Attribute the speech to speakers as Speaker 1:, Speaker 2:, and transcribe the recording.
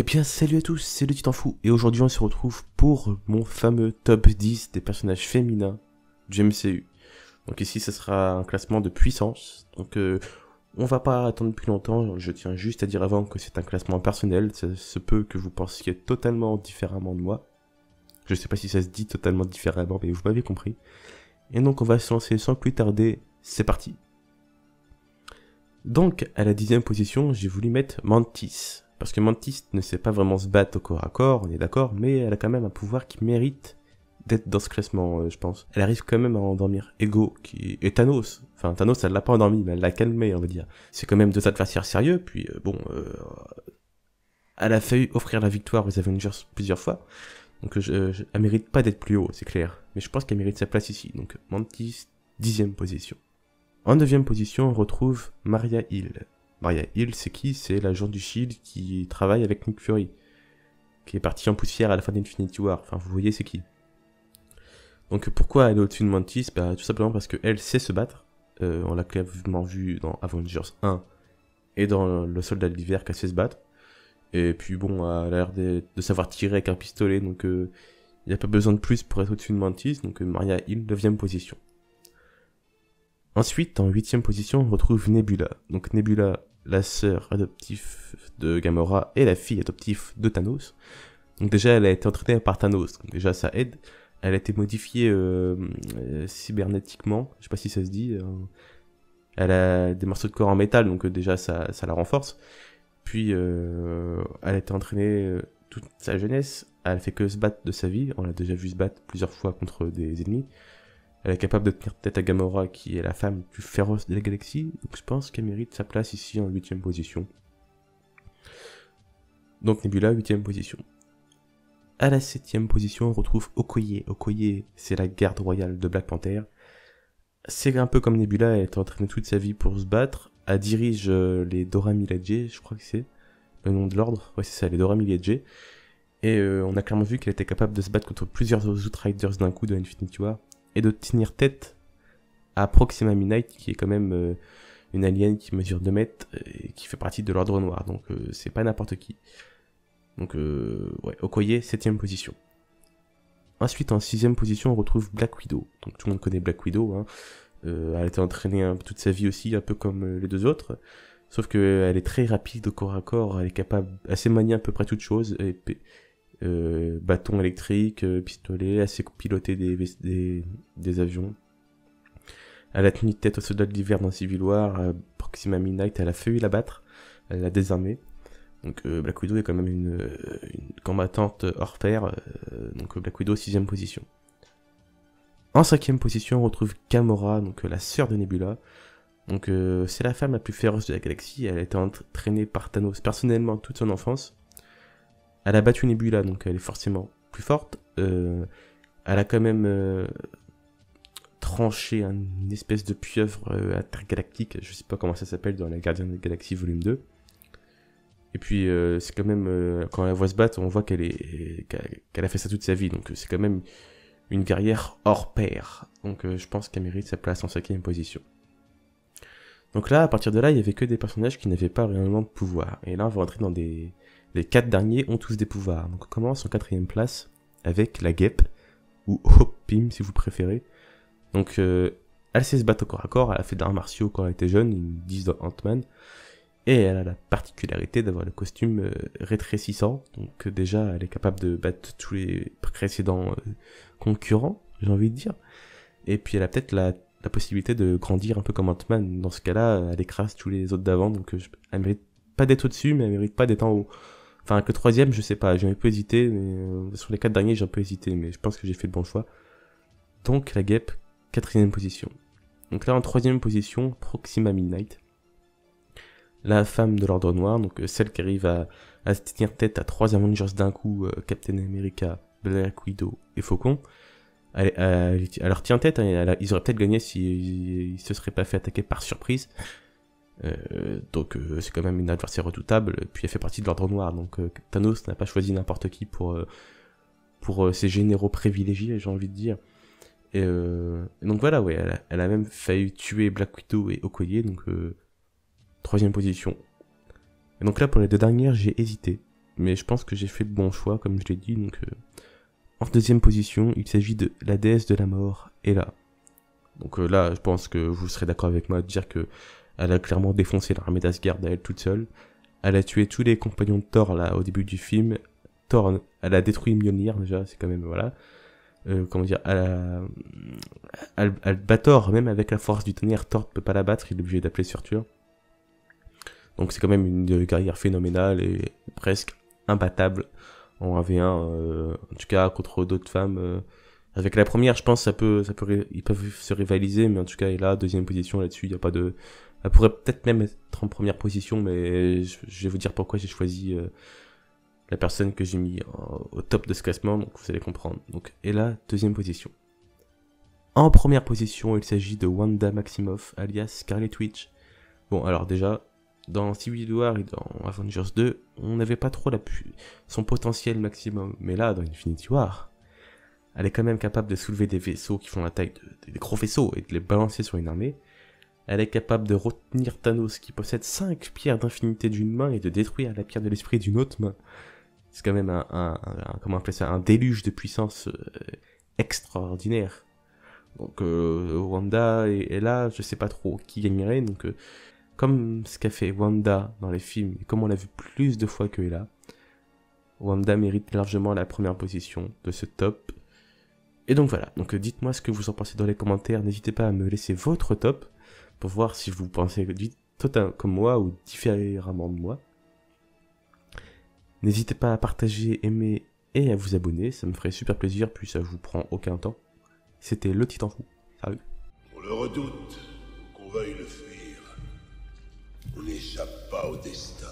Speaker 1: Eh bien salut à tous, c'est le Titan Fou, et aujourd'hui on se retrouve pour mon fameux top 10 des personnages féminins du MCU. Donc ici ce sera un classement de puissance, donc on va pas attendre plus longtemps, je tiens juste à dire avant que c'est un classement personnel, ça se peut que vous pensiez totalement différemment de moi. Je sais pas si ça se dit totalement différemment, mais vous m'avez compris. Et donc on va se lancer sans plus tarder, c'est parti. Donc à la 10e position, j'ai voulu mettre Mantis. Parce que Mantis ne sait pas vraiment se battre au corps à corps, on est d'accord, mais elle a quand même un pouvoir qui mérite d'être dans ce classement, je pense. Elle arrive quand même à endormir Ego et Thanos. Enfin, Thanos, elle l'a pas endormi, mais elle l'a calmé, on va dire. C'est quand même deux adversaires sérieux, puis elle a failli offrir la victoire aux Avengers plusieurs fois. Donc elle mérite pas d'être plus haut, c'est clair. Mais je pense qu'elle mérite sa place ici. Donc Mantis, 10e position. En 9e position, on retrouve Maria Hill. Maria Hill, c'est qui? C'est l'agent du Shield qui travaille avec Nick Fury, qui est parti en poussière à la fin d'Infinity War. Enfin, vous voyez c'est qui. Donc pourquoi elle est au-dessus de Mantis? Bah, tout simplement parce qu'elle sait se battre. On l'a clairement vu dans Avengers 1 et dans Le Soldat de l'Hiver qu'elle sait se battre. Et puis bon, elle a l'air de savoir tirer avec un pistolet, donc il n'y a pas besoin de plus pour être au-dessus de Mantis. Donc Maria Hill, 9e position. Ensuite, en 8e position, on retrouve Nebula. Donc Nebula, la sœur adoptive de Gamora et la fille adoptive de Thanos. Donc déjà, elle a été entraînée par Thanos, donc déjà ça aide. Elle a été modifiée cybernétiquement, je sais pas si ça se dit. Elle a des morceaux de corps en métal, donc déjà ça la renforce. Puis elle a été entraînée toute sa jeunesse, elle fait que se battre de sa vie, on l'a déjà vu se battre plusieurs fois contre des ennemis. Elle est capable de tenir tête à Gamora, qui est la femme plus féroce de la galaxie, donc je pense qu'elle mérite sa place ici en 8e position. Donc Nebula, 8e position. À la 7e position, on retrouve Okoye. Okoye, c'est la garde royale de Black Panther. C'est un peu comme Nebula, elle a été entraînée toute sa vie pour se battre. Elle dirige les Dora Milaje, je crois que c'est le nom de l'ordre. Ouais, c'est ça, les Dora Milaje. Et on a clairement vu qu'elle était capable de se battre contre plusieurs Outriders d'un coup de Infinity War. Et de tenir tête à Proxima Midnight, qui est quand même une alien qui mesure 2 mètres et qui fait partie de l'Ordre Noir, donc c'est pas n'importe qui. Donc ouais, Okoye, 7e position. Ensuite, en 6e position, on retrouve Black Widow. Donc tout le monde connaît Black Widow, hein. Elle a été entraînée toute sa vie aussi, un peu comme les deux autres. Sauf qu'elle est très rapide au corps à corps, elle est capable, elle sait manier à peu près toutes choses. Bâton électrique, pistolet, elle sait piloter des avions. Elle a tenu tête au soldat de l'hiver dans Civil War, Proxima Midnight, elle a failli la battre, elle l'a désarmée. Donc Black Widow est quand même une combattante hors pair, donc Black Widow 6e position. En 5e position, on retrouve Gamora, donc la sœur de Nebula. Donc c'est la femme la plus féroce de la galaxie, elle a été entraînée par Thanos personnellement toute son enfance. Elle a battu Nebula, donc elle est forcément plus forte. Elle a quand même tranché une espèce de pieuvre intergalactique, je sais pas comment ça s'appelle dans la Gardienne de la Galaxie volume 2. Et puis c'est quand même, quand elle voit se battre, on voit qu'elle a fait ça toute sa vie, donc c'est quand même une guerrière hors pair. Donc je pense qu'elle mérite sa place en 5e position. Donc là, à partir de là, il y avait que des personnages qui n'avaient pas réellement de pouvoir. Et là, on va rentrer dans des... Les 4 derniers ont tous des pouvoirs. Donc on commence en 4e place avec la guêpe, ou Hope Pym si vous préférez. Donc elle sait se battre au corps à corps, elle a fait d'arts martiaux quand elle était jeune, ils disent dans Ant-Man. Et elle a la particularité d'avoir le costume rétrécissant. Donc déjà, elle est capable de battre tous les précédents concurrents, j'ai envie de dire. Et puis elle a peut-être la possibilité de grandir un peu comme Ant-Man. Dans ce cas-là, elle écrase tous les autres d'avant. Donc elle mérite pas d'être au-dessus, mais elle mérite pas d'être en haut. Enfin, avec le 3e, je sais pas, j'ai un peu hésité, mais sur les 4 derniers, j'ai un peu hésité, mais je pense que j'ai fait le bon choix. Donc, la guêpe, 4e position. Donc là, en 3e position, Proxima Midnight. La femme de l'Ordre Noir, donc celle qui arrive à se tenir tête à 3 Avengers d'un coup, Captain America, Black Widow et Faucon. Elle leur tient tête, hein, ils auraient peut-être gagné s'ils se seraient pas fait attaquer par surprise. Donc c'est quand même une adversaire redoutable, puis elle fait partie de l'Ordre Noir, donc Thanos n'a pas choisi n'importe qui pour ses généraux privilégiés, j'ai envie de dire. Et donc voilà, ouais, elle a même failli tuer Black Widow et Okoye, donc 3e position. Et donc là, pour les 2 dernières, j'ai hésité. mais je pense que j'ai fait le bon choix, comme je l'ai dit. Donc, en deuxième position, il s'agit de la déesse de la mort, Hela. Donc là, je pense que vous serez d'accord avec moi de dire que elle a clairement défoncé l'armée d'Asgard à elle toute seule. Elle a tué tous les compagnons de Thor là au début du film. Thor, elle a détruit Mjolnir déjà, c'est quand même voilà. Comment dire, elle bat Thor même avec la force du tonnerre. Thor ne peut pas la battre, il est obligé d'appeler Surtur. Donc c'est quand même une guerrière phénoménale et presque imbattable en 1v1, en tout cas contre d'autres femmes. Avec la première, je pense ils peuvent se rivaliser, mais en tout cas, elle est là, deuxième position là-dessus, il y a pas de... Elle pourrait peut-être même être en première position, mais je vais vous dire pourquoi j'ai choisi la personne que j'ai mis au top de ce classement, donc vous allez comprendre. Donc, et là, deuxième position. En première position, il s'agit de Wanda Maximoff, alias Scarlet Witch. Bon, alors déjà, dans Civil War et dans Avengers 2, on n'avait pas trop son potentiel maximum, mais là, dans Infinity War... Elle est quand même capable de soulever des vaisseaux qui font la taille des gros vaisseaux et de les balancer sur une armée. Elle est capable de retenir Thanos qui possède 5 pierres d'infinité d'une main et de détruire la pierre de l'esprit d'une autre main. C'est quand même comment on appelle ça, un déluge de puissance extraordinaire. Donc Wanda est là, je sais pas trop qui gagnerait. Donc comme ce qu'a fait Wanda dans les films et comme on l'a vu plus de fois que là, Wanda mérite largement la première position de ce top. Et donc voilà, donc dites-moi ce que vous en pensez dans les commentaires, n'hésitez pas à me laisser votre top, pour voir si vous pensez totalement comme moi ou différemment de moi. N'hésitez pas à partager, aimer et à vous abonner, ça me ferait super plaisir, puis ça vous prend aucun temps. C'était le Titan Fou, salut.
Speaker 2: On le redoute, qu'on veuille le fuir, on n'échappe pas au destin.